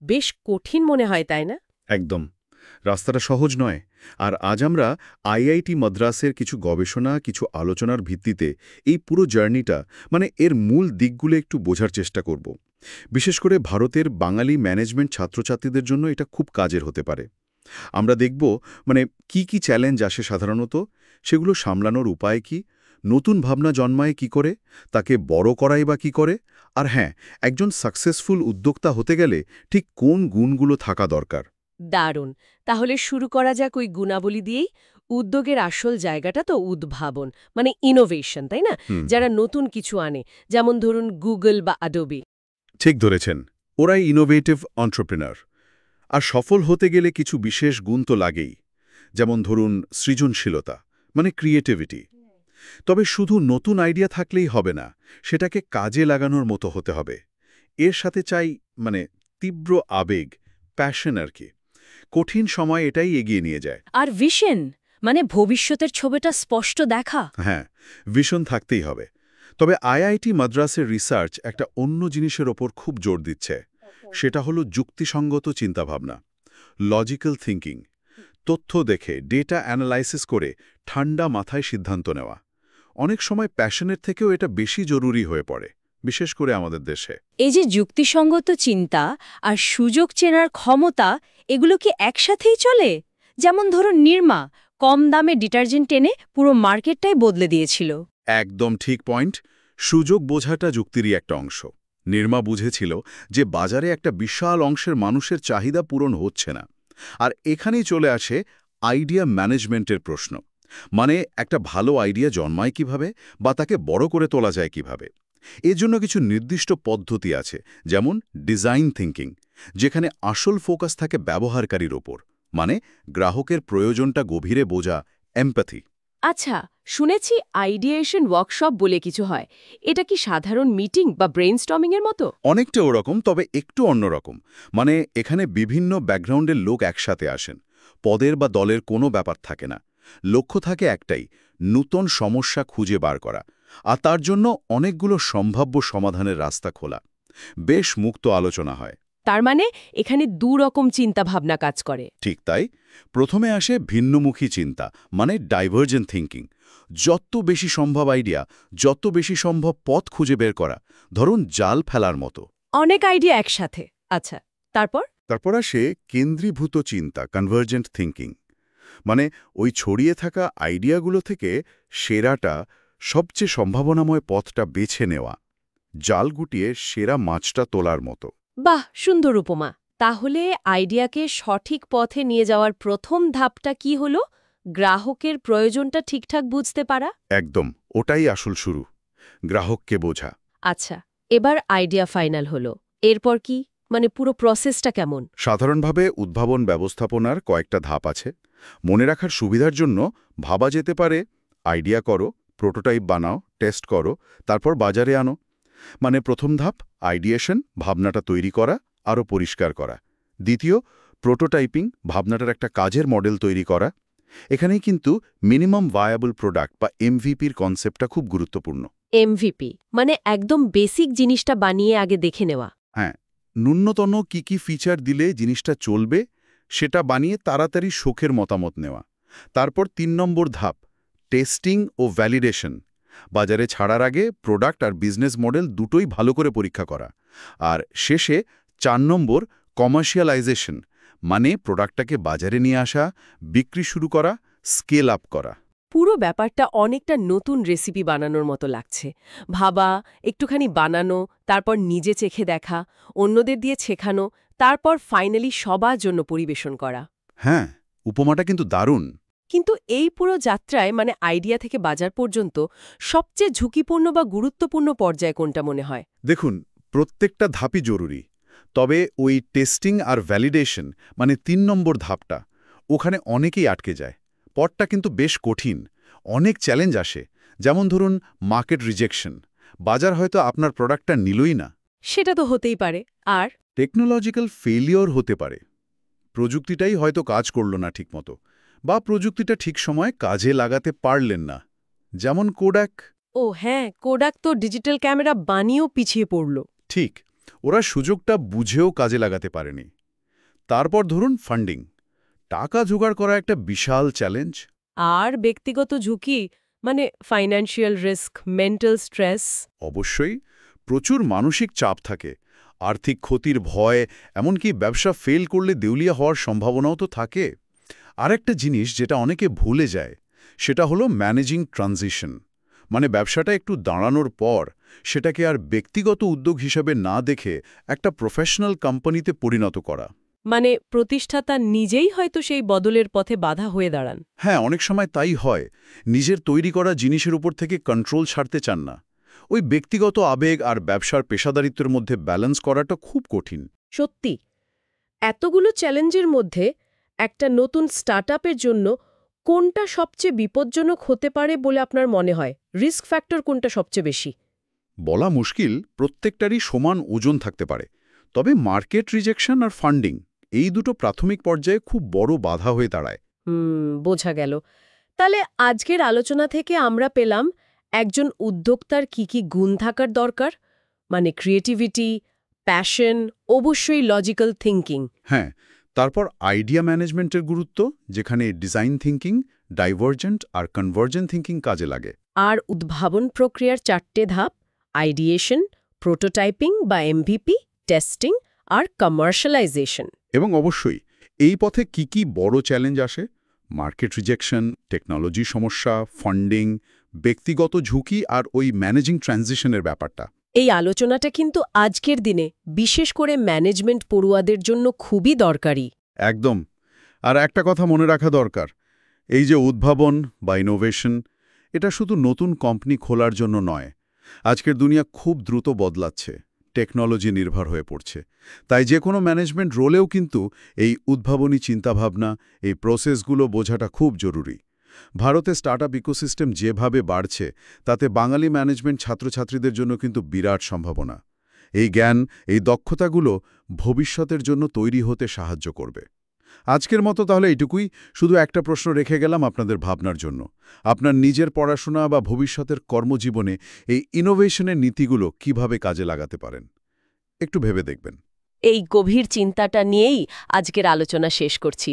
বেশ কঠিন মনে হয়, তাই না? একদম। রাস্তাটা সহজ নয়। আর আজ আমরা আইআইটি মাদ্রাসের কিছু গবেষণা, কিছু আলোচনার ভিত্তিতে এই পুরো জার্নিটা এর মূল দিকগুলো একটু বোঝার চেষ্টা করব। বিশেষ করে ভারতের বাঙালি ম্যানেজমেন্ট ছাত্রছাত্রীদের জন্য এটা খুব কাজের হতে পারে। আমরা দেখব কি চ্যালেঞ্জ আসে সাধারণত, সেগুলো সামলানোর উপায় কি, নতুন ভাবনা জন্মায় কি করে, তাকে বড় করাই বা কি করে, আর হ্যাঁ, একজন সাকসেসফুল উদ্যোক্তা হতে গেলে ঠিক কোন গুণগুলো থাকা দরকার। দারুণ। তাহলে শুরু করা যাক ওই গুণাবলী দিয়েই। উদ্যোগের আসল জায়গাটা তো উদ্ভাবন, মানে ইনোভেশন, তাই না? হুম, যারা নতুন কিছু আনে, যেমন ধরুন গুগল বা আডোবি। ঠিক ধরেছেন। ওরাই ইনোভেটিভ অন্ট্রপ্রেনার। আর সফল হতে গেলে কিছু বিশেষ গুণ তো লাগেই। যেমন ধরুন সৃজনশীলতা, ক্রিয়েটিভিটি। তবে শুধু নতুন আইডিয়া থাকলেই হবে না, সেটাকে কাজে লাগানোর মতো হতে হবে। এর সাথে চাই মানে তীব্র আবেগ, প্যাশন আর কি। কঠিন সময় এটাই এগিয়ে নিয়ে যায়। আর ভিশন, মানে ভবিষ্যতের ছবিটা স্পষ্ট দেখা। হ্যাঁ, ভিশন থাকতেই হবে। তবে আইআইটি মাদ্রাসের রিসার্চ একটা অন্য জিনিসের ওপর খুব জোর দিচ্ছে। সেটা হলো যুক্তিসঙ্গত চিন্তাভাবনা, লজিক্যাল থিঙ্কিং। তথ্য দেখে, ডেটা অ্যানালাইসিস করে ঠান্ডা মাথায় সিদ্ধান্ত নেওয়া। অনেক সময় প্যাশনের থেকেও এটা বেশি জরুরি হয়ে পড়ে, বিশেষ করে আমাদের দেশে। এই যে যুক্তিসঙ্গত চিন্তা আর সুযোগ চেনার ক্ষমতা, এগুলো কি একসাথেই চলে? যেমন ধরুন নির্মা কম দামে ডিটারজেন্ট এনে পুরো মার্কেটটাই বদলে দিয়েছিল। একদম ঠিক পয়েন্ট। সুযোগ বোঝাটা যুক্তিরই একটা অংশ। নির্মা বুঝেছিল যে বাজারে একটা বিশাল অংশের মানুষের চাহিদা পূরণ হচ্ছে না। আর এখানেই চলে আসে আইডিয়া ম্যানেজমেন্টের প্রশ্ন। একটা ভালো আইডিয়া জন্মায় কিভাবে, বা তাকে বড় করে তোলা যায় কিভাবে। এর জন্য কিছু নির্দিষ্ট পদ্ধতি আছে, যেমন ডিজাইন থিঙ্কিং, যেখানে আসল ফোকাস থাকে ব্যবহারকারীর ওপর, গ্রাহকের প্রয়োজনটা গভীরে বোঝা, এমপ্যাথি। আচ্ছা, শুনেছি আইডিয়েশন ওয়ার্কশপ বলে কিছু হয়। এটা কি সাধারণ মিটিং বা ব্রেইনস্টর্মিং এর মতো? অনেকটা ওরকম, তবে একটু অন্যরকম। এখানে বিভিন্ন ব্যাকগ্রাউন্ডের লোক একসাথে আসেন। পদের বা দলের কোনো ব্যাপার থাকে না। লক্ষ্য থাকে একটাই, নূতন সমস্যা খুঁজে বার করা। আর তার জন্য অনেকগুলো সম্ভাব্য সমাধানের রাস্তা খোলা। বেশ মুক্ত আলোচনা হয়। তার মানে এখানে দুরকম চিন্তা ভাবনা কাজ করে। ঠিক তাই। প্রথমে আসে ভিন্নমুখী চিন্তা, ডাইভার্জেন্ট থিঙ্কিং। যত বেশি সম্ভব আইডিয়া, যত বেশি সম্ভব পথ খুঁজে বের করা। ধরুন জাল ফেলার মতো। অনেক আইডিয়া একসাথে। আচ্ছা, তারপর? তারপর আসে কেন্দ্রীভূত চিন্তা, কনভার্জেন্ট থিঙ্কিং। ওই ছড়িয়ে থাকা আইডিয়াগুলো থেকে সেরাটা, সবচেয়ে সম্ভাবনাময় পথটা বেছে নেওয়া। জাল গুটিয়ে সেরা মাছটা তোলার মতো। বাহ, সুন্দর উপমা। তাহলে আইডিয়াকে সঠিক পথে নিয়ে যাওয়ার প্রথম ধাপটা কি হলো? গ্রাহকের প্রয়োজনটা ঠিকঠাক বুঝতে পারা। একদম, ওটাই আসল শুরু। গ্রাহককে বোঝা। আচ্ছা, এবার আইডিয়া ফাইনাল হলো। এরপর কি? মানে পুরো প্রসেসটা কেমন? সাধারণভাবে উদ্ভাবন ব্যবস্থাপনার কয়েকটা ধাপ আছে। মনে রাখার সুবিধার জন্য ভাবা যেতে পারে: আইডিয়া করো, প্রোটোটাইপ বানাও, টেস্ট করো, তারপর বাজারে আনো। প্রথম ধাপ আইডিয়েশন, ভাবনাটা তৈরি করা, আরও পরিষ্কার করা। দ্বিতীয়, প্রোটোটাইপিং, ভাবনাটার একটা কাজের মডেল তৈরি করা। এখানেই কিন্তু মিনিমাম ভায়াবল প্রোডাক্ট বা এমভিপির কনসেপ্টটা খুব গুরুত্বপূর্ণ। এমভিপি মানে একদম বেসিক জিনিসটা বানিয়ে আগে দেখে নেওয়া। হ্যাঁ, ন্যূনতম কি ফিচার দিলে জিনিসটা চলবে, সেটা বানিয়ে তাড়াতাড়ি শোকের মতামত নেওয়া। তারপর ৩ নম্বর ধাপ টেস্টিং ও ভ্যালিডেশন। বাজারে ছাড়ার আগে প্রোডাক্ট আর বিজনেস মডেল দুটোই ভালো করে পরীক্ষা করা। আর শেষে ৪ নম্বর কমার্শিয়ালাইজেশন, প্রোডাক্টটাকে বাজারে নিয়ে আসা, বিক্রি শুরু করা, স্কেল আপ করা। পুরো ব্যাপারটা অনেকটা নতুন রেসিপি বানানোর মতো লাগছে। ভাবা, একটুখানি বানানো, তারপর নিজে চেখে দেখা, অন্যদের দিয়ে শেখানো, তারপর ফাইনালি সবার জন্য পরিবেশন করা। হ্যাঁ, উপমাটা কিন্তু দারুণ। কিন্তু এই পুরো যাত্রায়, মানে আইডিয়া থেকে বাজার পর্যন্ত, সবচেয়ে ঝুঁকিপূর্ণ বা গুরুত্বপূর্ণ পর্যায় কোনটা মনে হয়? দেখুন, প্রত্যেকটা ধাপই জরুরি। তবে ওই টেস্টিং আর ভ্যালিডেশন, ৩ নম্বর ধাপটা, ওখানে অনেকেই আটকে যায়। পথটা কিন্তু বেশ কঠিন। অনেক চ্যালেঞ্জ আসে। যেমন ধরুন মার্কেট রিজেকশন। বাজার হয়তো আপনার প্রোডাক্টটা নিলই না। সেটা তো হতেই পারে। আর টেকনোলজিক্যাল ফেলিওর হতে পারে। প্রযুক্তিটাই হয়তো কাজ করল না ঠিকমতো, বা প্রযুক্তিটা ঠিক সময়ে কাজে লাগাতে পারলেন না। যেমন কোডাক। ও হ্যাঁ, কোডাক তো ডিজিটাল ক্যামেরা বানিয়েও পিছিয়ে পড়ল। ঠিক। ওরা সুযোগটা বুঝেও কাজে লাগাতে পারেনি। তারপর ধরুন ফান্ডিং। টাকা জোগাড় করা একটা বিশাল চ্যালেঞ্জ। আর ব্যক্তিগত ঝুঁকি, মানে ফাইন্যান্সিয়াল রিস্ক, মেন্টাল স্ট্রেস। অবশ্যই প্রচুর মানসিক চাপ থাকে, আর্থিক ক্ষতির ভয়, এমনকি ব্যবসা ফেল করলে দেউলিয়া হওয়ার সম্ভাবনাও তো থাকে। আরেকটা জিনিস যেটা অনেকে ভুলে যায়, সেটা হলো ম্যানেজিং ট্রানজিশন। মানে ব্যবসাটা একটু দাঁড়ানোর পর সেটাকে আর ব্যক্তিগত উদ্যোগ হিসেবে না দেখে একটা প্রফেশনাল কোম্পানিতে পরিণত করা। মানে প্রতিষ্ঠাতা নিজেই হয়তো সেই বদলের পথে বাধা হয়ে দাঁড়ান। হ্যাঁ, অনেক সময় তাই হয়। নিজের তৈরি করা জিনিসের উপর থেকে কন্ট্রোল ছাড়তে চান না। ওই ব্যক্তিগত আবেগ আর ব্যবসার পেশাদারিত্বের মধ্যে ব্যালেন্স করাটা খুব কঠিন। সত্যি, এতগুলো চ্যালেঞ্জের মধ্যে একটা নতুন স্টার্টআপের জন্য কোনটা সবচেয়ে বিপজ্জনক হতে পারে বলে আপনার মনে হয়? রিস্ক ফ্যাক্টর কোনটা সবচেয়ে বেশি? বলা মুশকিল, প্রত্যেকটারই সমান ওজন থাকতে পারে। তবে মার্কেট রিজেকশন আর ফান্ডিং, এই দুটো প্রাথমিক পর্যায়ে খুব বড় বাধা হয়ে দাঁড়ায়। বোঝা গেল। তাহলে আজকের আলোচনা থেকে আমরা পেলাম একজন উদ্যোক্তার কি গুণ থাকার দরকার, মানে ক্রিয়েটিভিটি, প্যাশন, অবশ্যই লজিক্যাল থিঙ্কিং। হ্যাঁ, তারপর আইডিয়া ম্যানেজমেন্টের গুরুত্ব, যেখানে ডিজাইন থিঙ্কিং, ডাইভার্জেন্ট আর কনভার্জেন্ট থিঙ্কিং কাজে লাগে। আর উদ্ভাবন প্রক্রিয়ার 4টে ধাপ: আইডিয়েশন, প্রোটোটাইপিং বা এমভিপি, টেস্টিং আর কমার্শিয়ালাইজেশন। এবং অবশ্যই এই পথে কি বড় চ্যালেঞ্জ আসে: মার্কেট রিজেকশন, টেকনোলজি সমস্যা, ফান্ডিং, ব্যক্তিগত ঝুঁকি আর ওই ম্যানেজিং ট্রানজিশনের ব্যাপারটা। এই আলোচনাটা কিন্তু আজকের দিনে বিশেষ করে ম্যানেজমেন্ট পড়ুয়াদের জন্য খুবই দরকারি। একদম। আর একটা কথা মনে রাখা দরকার, এই যে উদ্ভাবন বা ইনোভেশন, এটা শুধু নতুন কোম্পানি খোলার জন্য নয়। আজকের দুনিয়া খুব দ্রুত বদলাচ্ছে, টেকনোলজি নির্ভর হয়ে পড়ছে। তাই যে কোনো ম্যানেজমেন্ট রোলেও কিন্তু এই উদ্ভাবনী চিন্তাভাবনা, এই প্রসেসগুলো বোঝাটা খুব জরুরি। ভারতে স্টার্টআপ ইকোসিস্টেম যেভাবে বাড়ছে, তাতে বাঙালি ম্যানেজমেন্ট ছাত্রছাত্রীদের জন্য কিন্তু বিরাট সম্ভাবনা। এই জ্ঞান, এই দক্ষতাগুলো ভবিষ্যতের জন্য তৈরি হতে সাহায্য করবে। আজকের মতো তাহলে এইটুকুই। শুধু একটা প্রশ্ন রেখে গেলাম আপনাদের ভাবনার জন্য। আপনার নিজের পড়াশোনা বা ভবিষ্যতের কর্মজীবনে এই ইনোভেশনের নীতিগুলো কিভাবে কাজে লাগাতে পারেন, একটু ভেবে দেখবেন। এই গভীর চিন্তাটা নিয়েই আজকের আলোচনা শেষ করছি।